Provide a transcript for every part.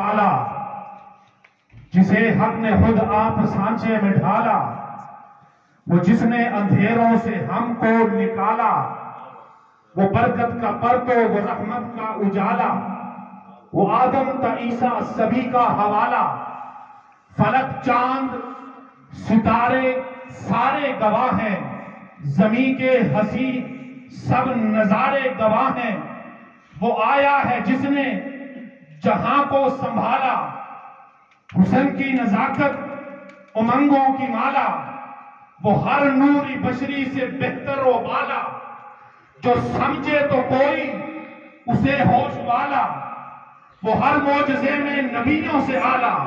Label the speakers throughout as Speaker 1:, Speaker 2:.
Speaker 1: پالا، جسے حق نے خود آپ سانچے میں ڈھالا، وہ جس نے اندھیروں سے ہم کو نکالا، وہ برکت کا پرتو، وہ رحمت کا اجالا، وہ آدم تا عیسیٰ سبھی کا حوالہ، فلک چاند ستارے سارے گواہ ہیں، زمین کے ہنسی سب نظارے گواہ ہیں، وہ آیا ہے جس نے جہاں کو سنبھالا، حسن کی نزاکت امنگوں کی مالا، وہ ہر نوری بشری سے بہتر و بالا، جو سمجھے تو کوئی اسے ہوش والا، وہ ہر معجزے میں نبیوں سے اعلیٰ،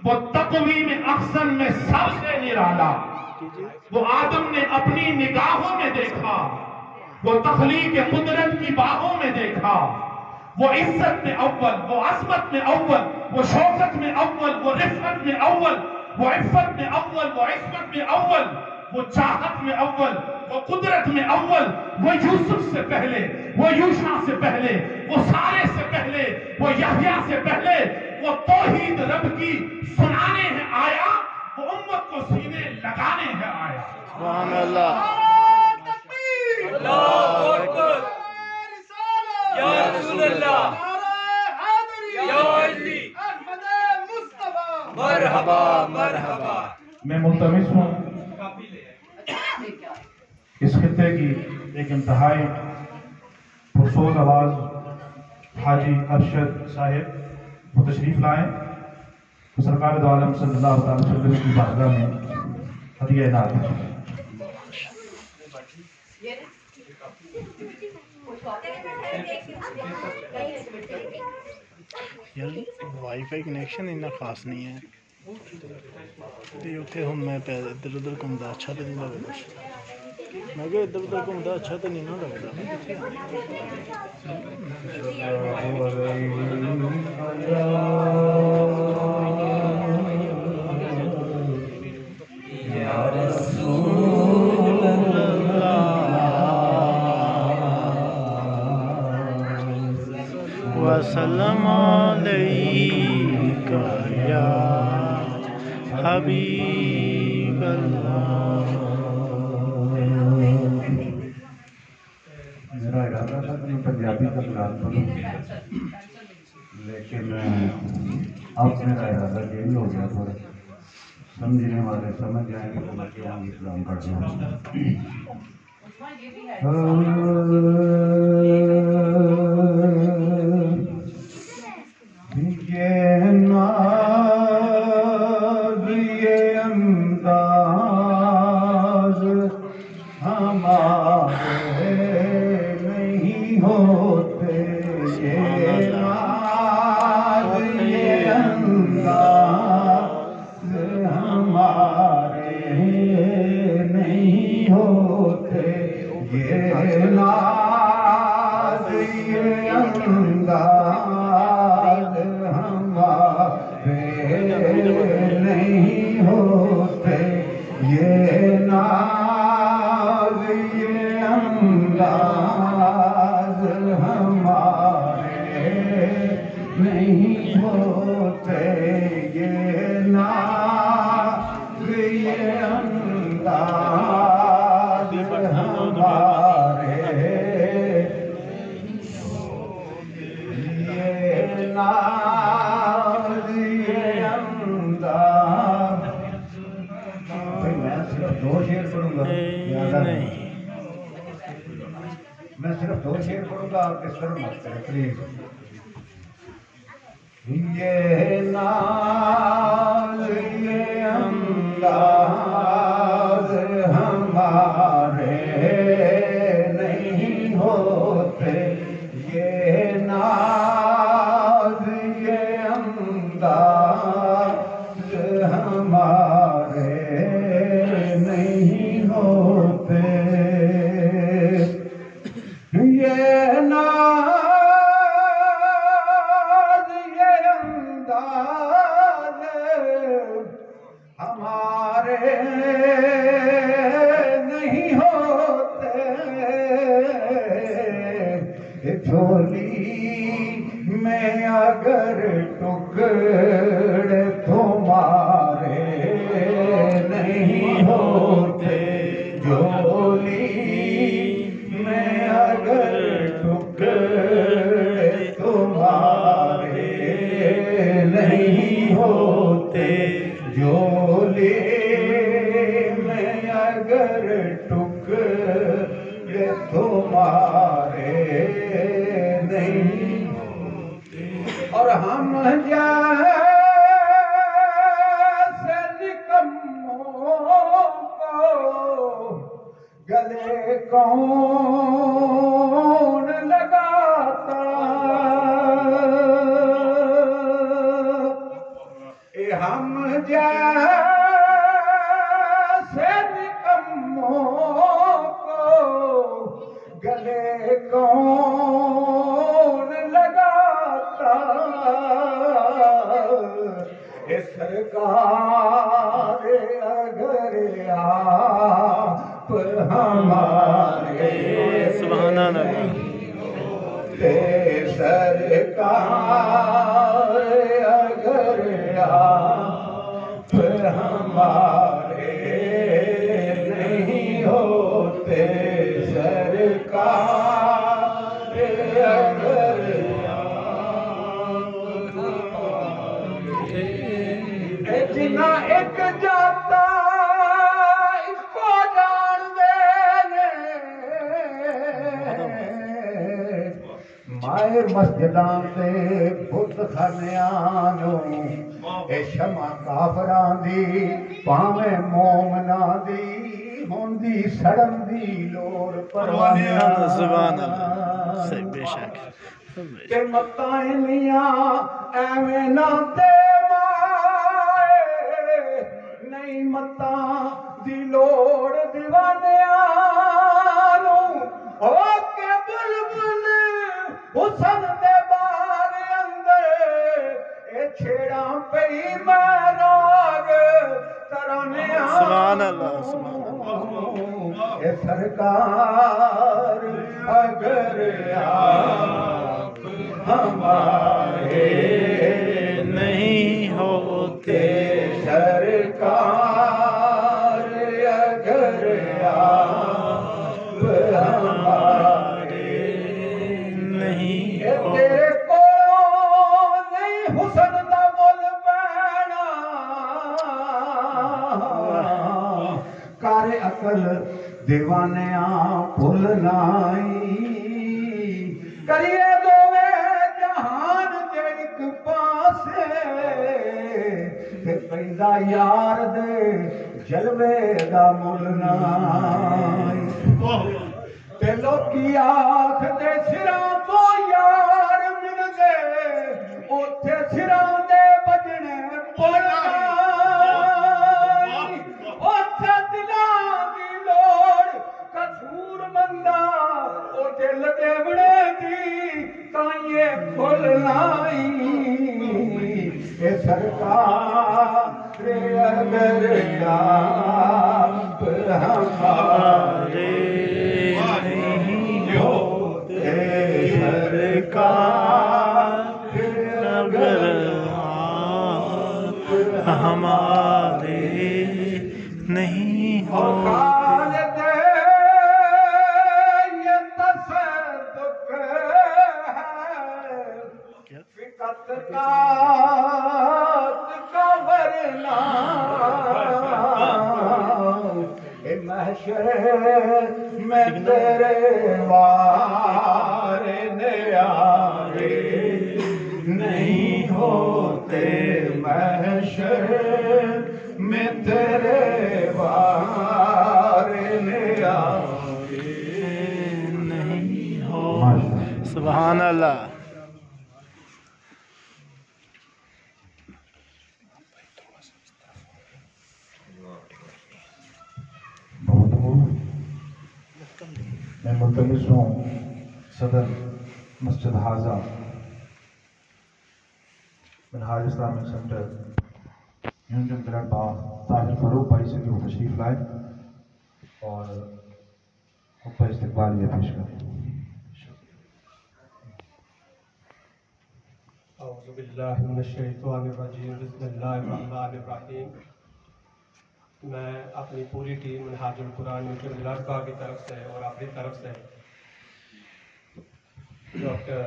Speaker 1: وہ تقویم احسن میں سب سے نرالا، وہ آدم نے اپنی نگاہوں میں دیکھا، وہ تخلیق قدرت کی باہوں میں دیکھا، وہ عزت میں اول، وہ عظمت میں اول، وہ شوکت میں اول، وہ رفعت میں اول، وہ عفت میں اول، وہ عصمت میں اول، وہ چاہت میں اول، وہ قدرت میں اول، وہ یوسف سے پہلے، وہ یوشع سے پہلے، وہ صالح سے پہلے، وہ یحییٰ سے پہلے، وہ توحید رب کی سنانے ہے آیا، وہ امت کو سینے لگانے ہے آیا۔
Speaker 2: سبحان اللہ،
Speaker 3: اللہ اکبر، یا رسول اللہ، یا علی، مرحبا مرحبا۔
Speaker 1: میں ملتمس ہوں اس خطے کی ایک انتہائی پرسوز آواز حاجی ارشد صاحب وہ تشریف لائیں تو سرکار دو عالم صلی اللہ علیہ وسلم کی بارگاہ میں ہدیہ عنایت کریں۔
Speaker 2: یار وائی فائی کنیکشن اتنا خاص نہیں ہے تے اتنے ہوں میں ادھر ادھر گھومتا اچھا تو نہیں لگتا کچھ، میں کہ ادھر ادھر گھومتا اچھا تو نہیں نا لگتا۔
Speaker 3: یا رسول
Speaker 2: وسلم علیک یا حبیب اللہ۔
Speaker 4: میرا ارادہ تھا کہ میں پنجابی کا قرآن پڑھوں، لیکن اب میرا ارادہ یہی ہو گیا، تھوڑا سمجھنے والے سمجھ جائیں گے تو میں کیا اسلام پڑھ رہا ہوں۔ یہ ناز یہ انداز ہمارے نہیں ہوتے، یہ ناز یہ انداز ہمارے نہیں ہوتے، یہ ناز یہ انداز نہیں ہوتے، یہ ناز یہ انداز ہمارے نہیں ہوتے، یہ ناز یہ انداز ہمارے، یہ ناز یہ انداز۔ میں صرف دو شعر پڑھوں گا، میں صرف دو شعر پڑھوں گا، آپ اس طرح مت کریں پلیز۔ یہ ناز یہ انداز ہمارے نہیں ہوتے، یہ ناز یہ انداز ہمارے نہیں ہوتے، یہ ناز یہ انداز ہمارے نہیں ہوتے، جھولی میں اگر ٹکڑے تمہارے نہیں ہوتے جھولی میں اگر ٹکڑے تمہارے نہیں ہوتے جھولی میں اگر ٹکڑے تمہارے نہیں ہوتے اور ہم جیسے نکموں کو گلے کون لگاتا ہم جیسے نکموں کو گلے کون لگاتا اے سرکار اگر آپ ہمارے
Speaker 2: سبحان اللہ
Speaker 4: سرکار اگر آپ ہمارے نہیں ہوتے سرکار اگر آپ جنا ایک جاتا اس کو جان دے مائے مسجداں تے بت خانیاں نوں اے شمع کافراں دی پاویں مومناں دی ہوندی سڑن دی لوڑ پروانیاں
Speaker 2: سبحان اللہ صحیح بے شک
Speaker 4: کہ متاں انیاں ایویں نہ تے مائے نہیں متاں دی لوڑ دیوانیاں نوں او کے بلبل حسن دے باغ اندر اے چھیڑاں پئی مہراگ ترانیاں
Speaker 2: سبحان اللہ سبحان
Speaker 4: اے سرکار اگر آپ ہمارے
Speaker 2: نہیں ہوتے
Speaker 4: سرکار اگر آپ ہمارے
Speaker 2: نہیں
Speaker 4: تیرے کو نہیں حسن دا مل پینا کار عقل دیوانیاں بھول نائی کریے دوے جہان دے ایک پاسے تے پیندا یار دے جلوے دا مل نائی تے لوکی آنکھ دے سراں تو یار مل گئے اوتھے سراں دے بجنے پڑائی اوتھے دلاں دی لوڑ کسور مندہ او دل دیوڑے دی تائیں کھل لائی اے سرکار اگر آپ ہمارے نہیں ہوتے سرکار
Speaker 2: اگر آپ ہمارے نہیں ہوتے
Speaker 4: یہ تصدق ہے فقط کا ورنہ اے محشر میں تیرے وارے نیارے نہیں ہوتے محشر میں تیرے وارے نیارے
Speaker 2: نہیں ہو سبحان اللہ
Speaker 1: میں ملتمس ہوں صدر مسجد حاضہ منہاج اسلامک سینٹر یونین کلر باغ طاہر فاروق بھائی سے کہ وہ تشریف لائے اور خطبہ استقبالیہ پیش کریں.
Speaker 5: اعوذ باللہ من الشیطان الرجیم بسم اللہ الرحمن الرحیم. میں اپنی پوری ٹیم منہاج القرآن نیوٹن لڑکا کی طرف سے اور اپنی طرف سے ڈاکٹر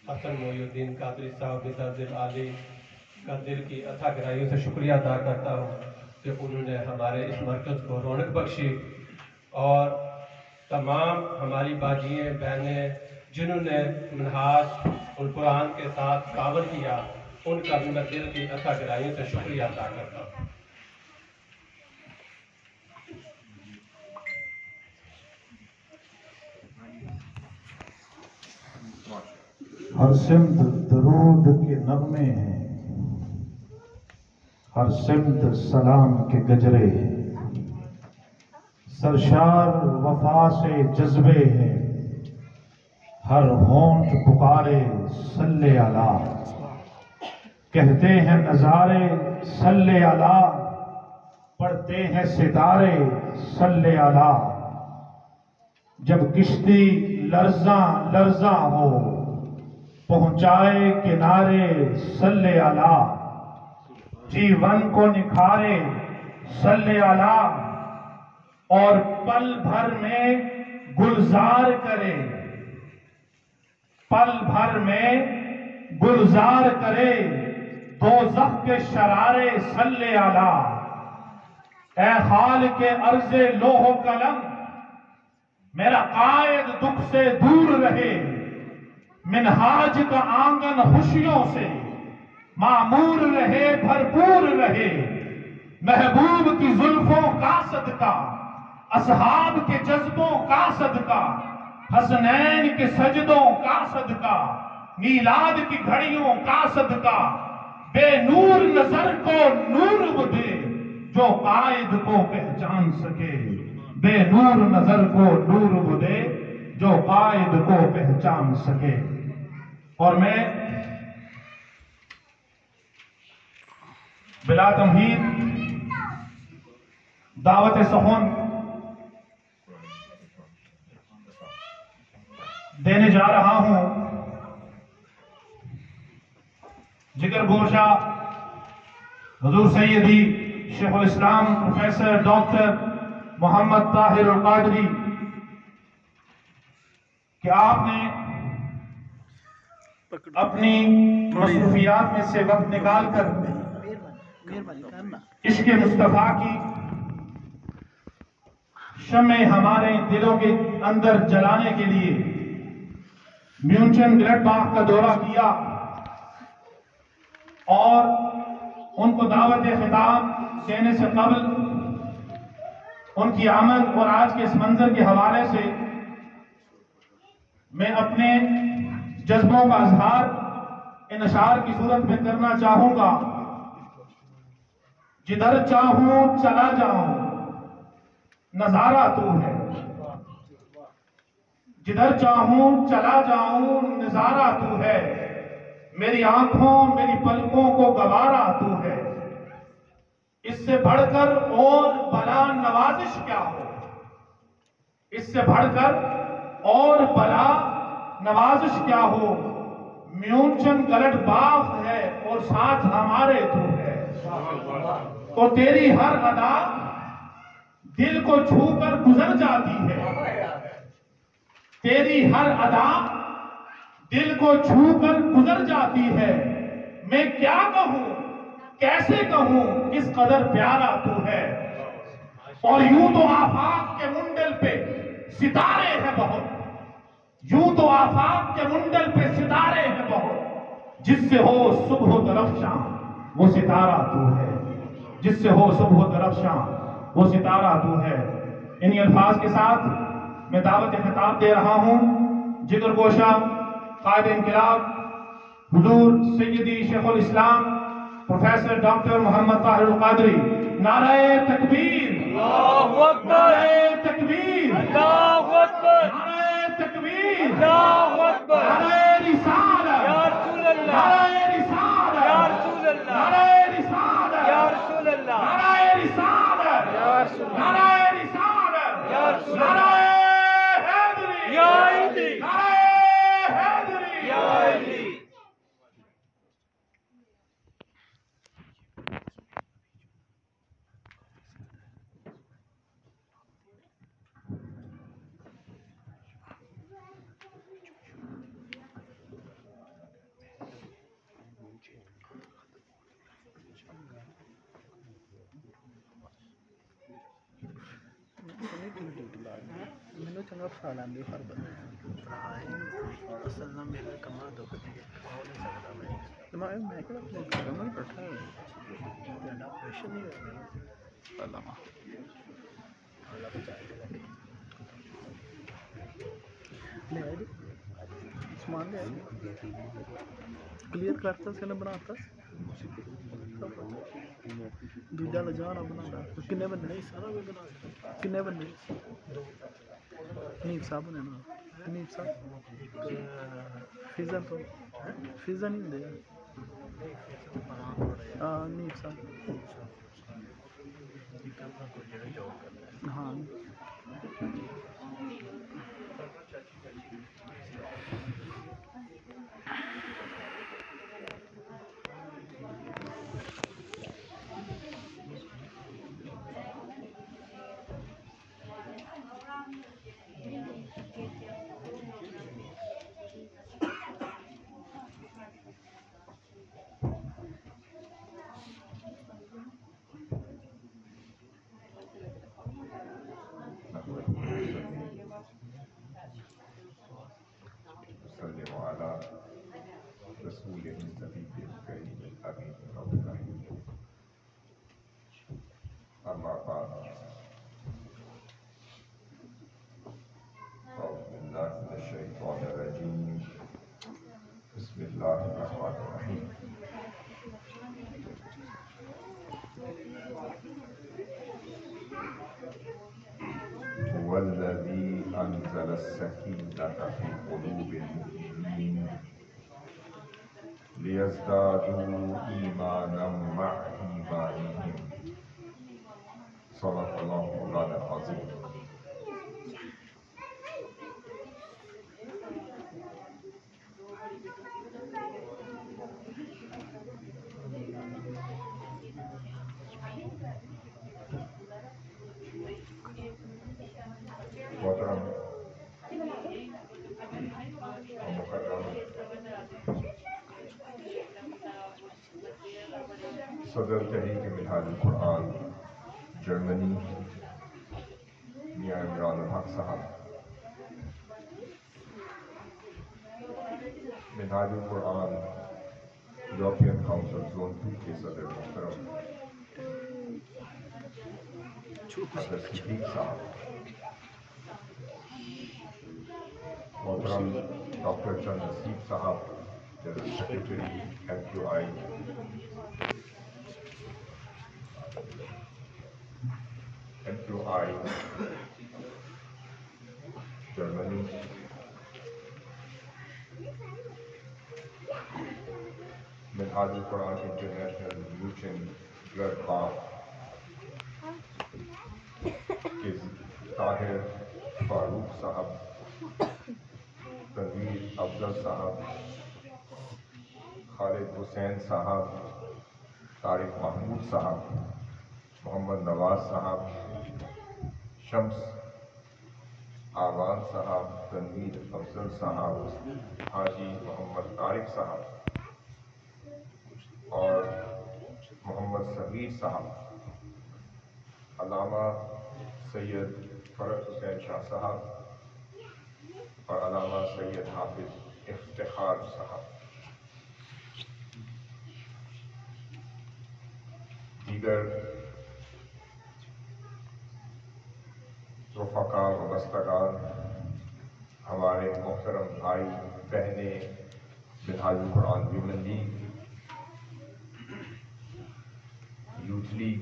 Speaker 5: حسن محی الدین قادری صاحب نثار علی کا دل کی اتھا گہرائیوں سے شکریہ ادا کرتا ہوں کہ انہوں نے ہمارے اس مرکز کو رونق بخشی، اور تمام ہماری باجییں بہنیں جنہوں نے منہاج القرآن کے ساتھ تعاون کیا، ان کا بھی میں دل کی اتھا گہرائیوں سے شکریہ ادا کرتا ہوں.
Speaker 1: ہر سمت درود کے نغمے ہیں، ہر سمت سلام کے گجرے ہیں، سرشار وفا سے جذبے ہیں، ہر ہونٹ پکارے صلی اللہ، کہتے ہیں نظارے صلی اللہ، پڑھتے ہیں ستارے صلی اللہ. جب کشتی لرزاں لرزاں ہو پہنچائے کنارے صلی اللہ، جیون کو نکھارے صلی اللہ، اور پل بھر میں گلزار کرے، پل بھر میں گلزار کرے دوزخ کے شرارے صلی اللہ. اے خالق عرض لوح و قلم، میرا قائد دکھ سے دور رہے، منہاج کا آنگن خوشیوں سے معمور رہے بھرپور رہے. محبوب کی زلفوں کا صدقہ، اصحاب کے جذبوں کا صدقہ، حسنین کے سجدوں کا صدقہ، میلاد کی گھڑیوں کا صدقہ، بے نور نظر کو نور وہ دے جو قائد کو پہچان سکے، بے نور نظر کو نور وہ دے جو قائد کو پہچان سکے. اور میں بلا تمہید دعوت سخن دینے جا رہا ہوں. جگر گوشہ حضور سیدی شیخ الاسلام پروفیسر ڈاکٹر محمد طاہر القادری کہ آپ نے اپنی مصروفیات میں سے وقت نکال کر عشق مصطفیٰ کی شمع ہمارے دلوں کے اندر جلانے کے لیے میونچن گلڈ باغ کا دورہ کیا، اور ان کو دعوت خطاب دینے سے قبل ان کی آمد اور آج کے اس منظر کے حوالے سے میں اپنے جذبوں کا اظہار ان اشعار کی صورت میں کرنا چاہوں گا. جدھر چاہوں چلا جاؤں نظارہ تو ہے، جدھر چاہوں چلا جاؤں نظارہ تو ہے، میری آنکھوں میری پلکوں کو گوارا تو ہے. اس سے بڑھ کر اور بلا نوازش کیا ہو، اس سے بڑھ کر اور بلا نوازش کیا ہو. میونچن گلڈ باغ ہے اور ساتھ ہمارے تو ہے، اور تیری ہر ادا دل کو چھو کر گزر جاتی ہے، تیری ہر ادا دل کو چھو کر گزر جاتی ہے. میں کیا کہوں کیسے کہوں کس قدر پیارا تو ہے. اور یوں تو آفاق کے منڈل پہ ستارے ہیں بہت، یوں تو آفاق کے منڈل پہ ستارے ہیں بہت، جس سے ہو صبح و درفشاں وہ ستارہ تو ہے، جس سے ہو صبح و درفشاں وہ ستارہ تو ہے. انہی الفاظ کے ساتھ میں دعوت خطاب دے رہا ہوں جگر گوشہ قائد انقلاب حضور سیدی شیخ الاسلام پروفیسر ڈاکٹر محمد طاہر القادری. نعرہ تکبیر،
Speaker 3: اللہ اکبر،
Speaker 1: نعرہ تکبیر،
Speaker 3: اللہ اکبر،
Speaker 1: نعرہ تکبیر،
Speaker 3: اللہ اکبر،
Speaker 1: نعرہ رسالت،
Speaker 3: یا رسول اللہ،
Speaker 1: نعرہ رسالت،
Speaker 3: یا رسول اللہ،
Speaker 1: نعرہ رسالت،
Speaker 3: یا رسول اللہ،
Speaker 1: نعرہ رسالت،
Speaker 3: یا رسول اللہ،
Speaker 1: نعرہ رسالت،
Speaker 3: یا رسول اللہ،
Speaker 1: نعرہ حیدری،
Speaker 3: یا علی،
Speaker 1: نعرہ حیدری،
Speaker 3: یا علی.
Speaker 2: ਮੈਨੂੰ ਚੰਗਾ ਫਸਾ ਲੈਂਦੇ ਹਰ ਬੰਦੇ ਅਸਲ ਨਾਲ ਮੇਰਾ ਕਮਾ ਦੁਖਦੀ ਹੈ ਆ ਨਹੀਂ ਸਕਦਾ ਮੈਂ ਕਿਹੜਾ ਕਮਾ ਬੈਠਾ ਤੁਹਾਡਾ ਆਪਰੇਸ਼ਨ ਨਹੀਂ ਹੋਇਆ ਅੱਲਾਹ ਬਚਾਏ ਲੈ ਆਏ ਸਮਾਨ ਲੈ ਆਏ ਕਲੀਅਰ ਕਰਤਾ ਸੀ ਨਾ ਬਣਾਤਾ ਦੂਜਾ ਲਜਾਣਾ ਬਣਾਉਂਦਾ ਕਿੰਨੇ ਬੰਦੇ ਨਹੀਂ ਸਾਰਾ ਵੀ ਬਣਾ ਕਿੰਨੇ ਬੰਦੇ ਨੀਬ ਸਾਹਿਬ ਨੇ ਨਾ ਨੀਬ ਸਾਹਿਬ ਫਿਜ਼ਾ ਤੋਂ ਫਿਜ਼ਾ ਨਹੀਂ ਹੁੰਦੇ ਨੀਬ ਸਾਹਿਬ ਹਾਂ
Speaker 6: وسلم على رسوله النبي الكريم الأمين رب العالمين أما بعد أعوذ بالله من الشيطان الرجيم بسم الله الرحمن الرحيم هو الذي أنزل السكينة في قلوب المؤمنين ليزدادوا إيمانا مع إيمانهم صدق الله مولانا العظيم. محترم مکرم صدر تحریک منہاج القرآن جرمنی میاں عمران الحق صاحب، منہاج القرآن یورپین کاؤنسل زون 2 کے صدر محترم حضرت صدیق صاحب، محترم ڈاکٹر چند نصیب صاحب جنرل سیکرٹری MQI، جرمنی، منہاج القرآن انٹرنیشنل میوچن گلڈباخ کے طاہر فاروق صاحب، تنویر افضل صاحب، خالد حسین صاحب، طارق محمود صاحب، محمد نواز صاحب، شمس آوان صاحب، تنویر افضل صاحب، حاجی محمد طارق صاحب اور محمد صغیر صاحب، علامہ سید فرد حسین شاہ صاحب اور علامہ سید حافظ افتخار صاحب، دیگر رفقا وابستگان، ہمارے محترم بھائی بہنیں، منہاج القرآن ویمن لیگ، یوتھ لیگ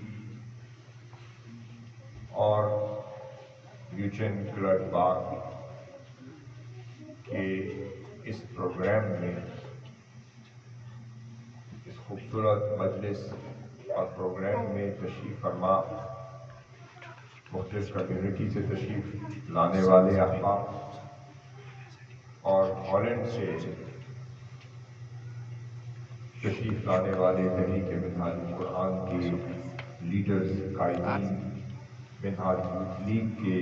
Speaker 6: اور میوچن گلڈباخ کے اس پروگرام میں، اس خوبصورت مجلس اور پروگرام میں تشریف فرما مختلف کمیونٹی سے تشریف لانے والے احباب اور ہالینڈ سے تشریف لانے والے تحریک منہاج القرآن کے لیڈرز، قائدین، منہاج یوتھ لیگ کے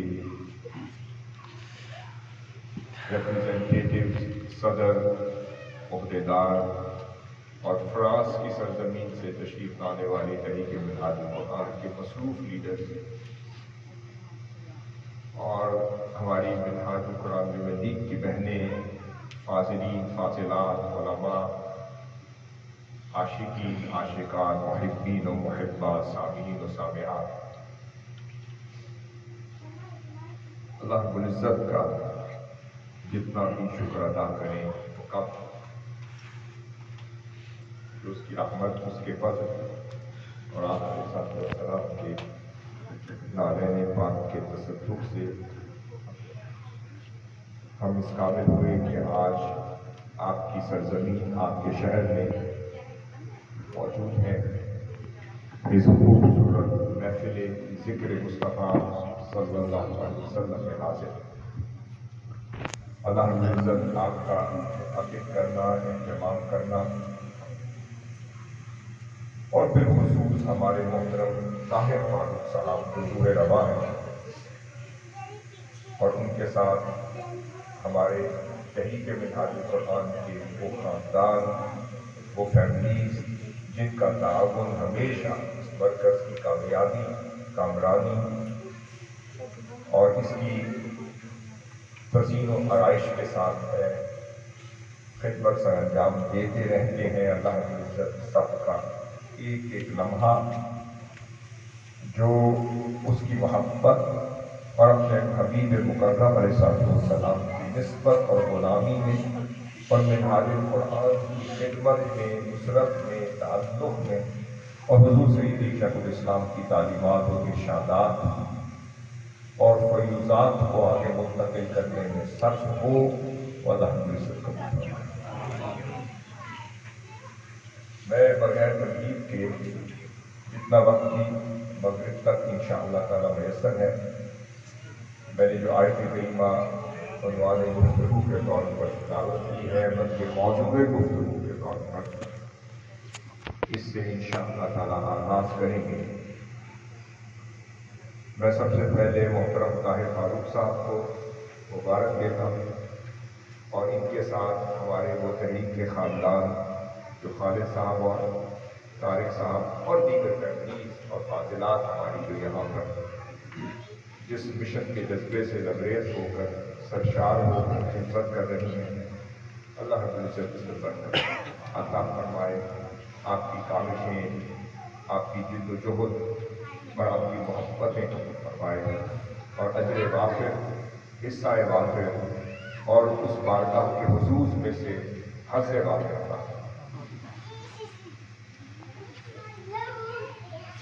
Speaker 6: ریپرزینٹیٹیو، صدر، عہدیدار اور فرانس کی سرزمین سے تشریف لانے والے تحریک منہاج القرآن کے مصروف لیڈرز اور ہماری منہاج القرآن لیگ کی بہنیں، فاضلین، فاضلات، علماء، عاشقین، عاشقات، محبین و محبات، سامعین و سامعات، اللہ رب العزت کا جتنا بھی شکر ادا کریں وہ کم، کہ اس کی رحمت، اس کے فضل اور آپ علیہ السلام کے نالین پاک کے تصدق سے ہم اس قابل ہوئے کہ آج آپ کی سرزمین، آپ کے شہر میں موجود ہیں، اس خوبصورت محفل ذکر مصطفیٰ صلی اللہ علیہ وسلم میں حاضر۔ اللہ رب العزت آپ کا عقید کرنا، اہتمام کرنا، اور بالخصوص ہمارے محترم طاہر فاروق صاحب حضور رواں ہیں، اور ان کے ساتھ ہمارے تحریک منہاج القرآن کے وہ خاندان، وہ فیملیز جن کا تعاون ہمیشہ اس مرکز کی کامیابی، کامرانی اور اس کی تزئین و آرائش کے ساتھ ہے، خدمت سر انجام دیتے رہتے ہیں۔ اللہ رب العزت سب کا ایک ایک لمحہ جو اس کی محبت اور اپنے حبیب مکرم علیہ السلام کی نسبت اور غلامی میں اور منہاج القرآن کی خدمت میں، نصرت میں، تعلق میں، اور حضور سیدی شیخ الاسلام کی تعلیمات اور ارشادات اور فیوزات کو آگے منتقل کرنے میں صرف ہو، اللہ رب العزت قبول فرمائے۔ میں بغیر ترغیب کے جتنا وقت بھی مغرب تک انشاءاللہ تعالی میسر ہے، میں نے جو آیت کریمہ عنوان گفتگو کے طور پر تلاوت کی ہے، بلکہ موضوع گفتگو کے طور پر اس سے انشاءاللہ تعالی آغاز کریں گے۔ میں سب سے پہلے محترم طاہر فاروق صاحب کو مبارک دیتا ہوں، اور ان کے ساتھ ہمارے وہ تحریک کے خاندان جو خالد صاحب اور طارق صاحب اور دیگر فیملیز اور فاضلات ہماری جو یہاں پر جس مشن کے جذبے سے لبریز ہو کر، سرشار ہو کر خدمت کر رہی ہیں، اللہ رب العزت اس پر برکت عطا فرمائے، آپ کی کاوشیں، آپ کی جد و جہد اور آپ کی محبتیں قبول فرمائے، اور اجر وافر، حصہ وافر اور اس بارگاہ کے حضور میں سے حظ وافر عطا فرمائے۔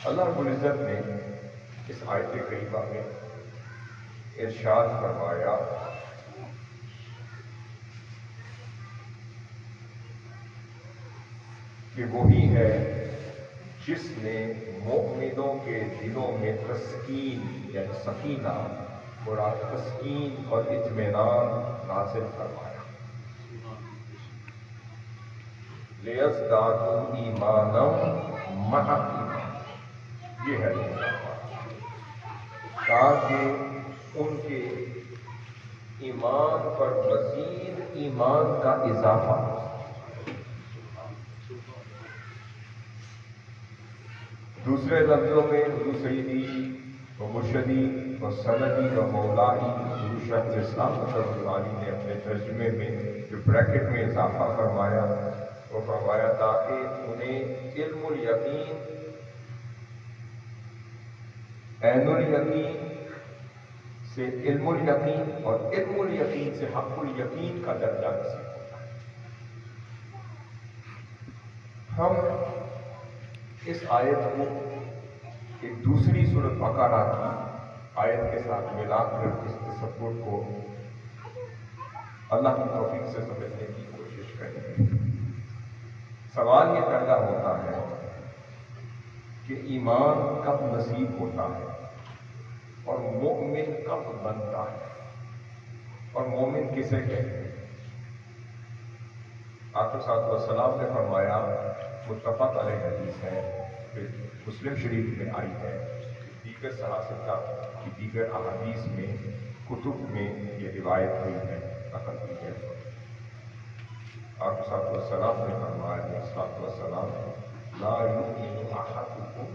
Speaker 6: اللہ رب العزت نے اس آیت کریمہ میں ارشاد فرمایا کہ وہی ہے جس نے مومنوں کے دلوں میں تسکین یعنی سکینہ، مراد تسکین اور اطمینان نازل فرمایا، لِيَزْدَادُوا ایمانا مع ایمان، یہ ہے تاکہ ان کے ایمان پر مزید ایمان کا اضافہ ہو۔ دوسرے لفظوں میں حضور سیدی و مرشدی و سندی و مولائی حضور شیخ الاسلام مصطفیٰ العالی نے اپنے ترجمے میں جو بریکٹ میں اضافہ فرمایا، وہ فرمایا تاکہ انہیں علم الیقین، عین الیقین سے علم الیقین اور علم الیقین سے حق الیقین کا درجہ نصیب ہوتا ہے۔ ہم اس آیت کو ایک دوسری سورۃ بقرہ کی آیت کے ساتھ ملا کر اس تصور کو اللہ کی توفیق سے سمجھنے کی کوشش کریں گے۔ سوال یہ پیدا ہوتا ہے کہ ایمان کب نصیب ہوتا ہے اور مومن کب بنتا ہے، اور مومن کسے کہتے ہیں؟ آقا صلی اللہ علیہ وسلم نے فرمایا، متفق علیہ حدیث ہے، مسلم شریف میں آئی ہے، دیگر صحابہ کی دیگر احادیث میں، کتب میں یہ روایت ہوئی ہے، نقل ہوئی ہے۔ آقا صلی اللہ علیہ وسلم نے فرمایا، لا یؤمن احدکم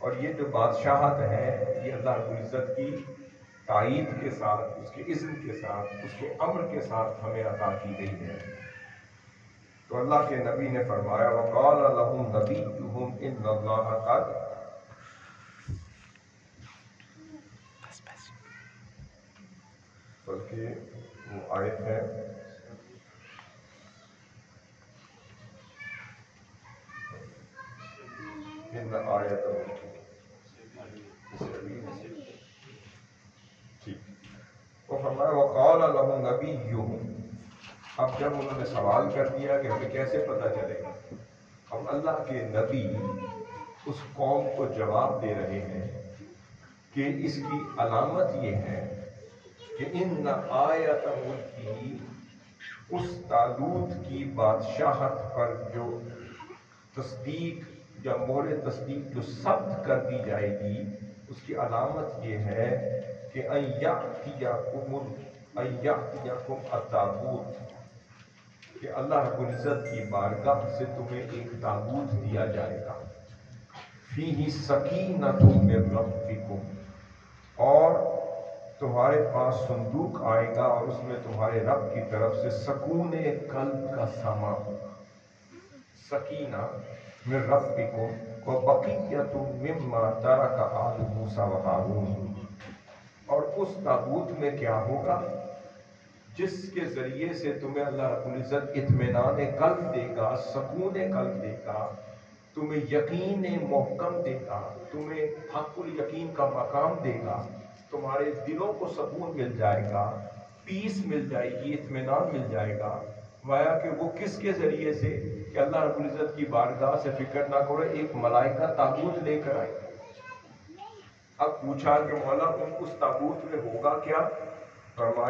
Speaker 6: اور یہ جو بادشاہت ہے یہ اللہ رب العزت کی تائید کے ساتھ، اس کے اذن کے ساتھ، اس کے امر کے ساتھ ہمیں عطا کی گئی ہے۔ تو اللہ کے نبی نے فرمایا وقال لهم نبیہم ان اللہ قد بلکہ وہ آیت ہے ان آیت وہ فرمایا وقال لهم نبیہم، اب جب انہوں نے سوال کر دیا کہ ہمیں کیسے پتہ چلے گا، اب اللہ کے نبی اس قوم کو جواب دے رہے ہیں کہ اس کی علامت یہ ہے کہ ان آیت ملکی، اس طالوت کی بادشاہت پر جو تصدیق یا مہر تصدیق جو ثبت کر دی جائے گی، اس کی علامت یہ ہے کہ ان یأتیکم التابوت، کہ اللہ رب العزت کی بارگاہ سے تمہیں ایک تابوت دیا جائے گا، فیہ سکینۃ من ربکم، اور تمہارے پاس صندوق آئے گا اور اس میں تمہارے رب کی طرف سے سکون قلب کا ساما ہوگا، سکینہ من ربکم وبقیۃ مما ترک آل موسیٰ وہارون، اور اس تابوت میں کیا ہوگا جس کے ذریعے سے تمہیں اللہ رب العزت اطمینان قلب دے گا، سکون قلب دے گا، تمہیں یقین محکم دے گا، تمہیں حق الیقین کا مقام دے گا، تمہارے دلوں کو سکون مل جائے گا، پیس مل جائے گی، اطمینان مل جائے گا۔ وایا کہ وہ کس کے ذریعے سے کہ اللہ رب العزت کی بارگاہ سے فکر نہ کرو، ایک ملائکہ تابوت لے کر آئے گا۔ اب پوچھا کہ مولا اس تابوت میں ہوگا کیا؟ فرمایا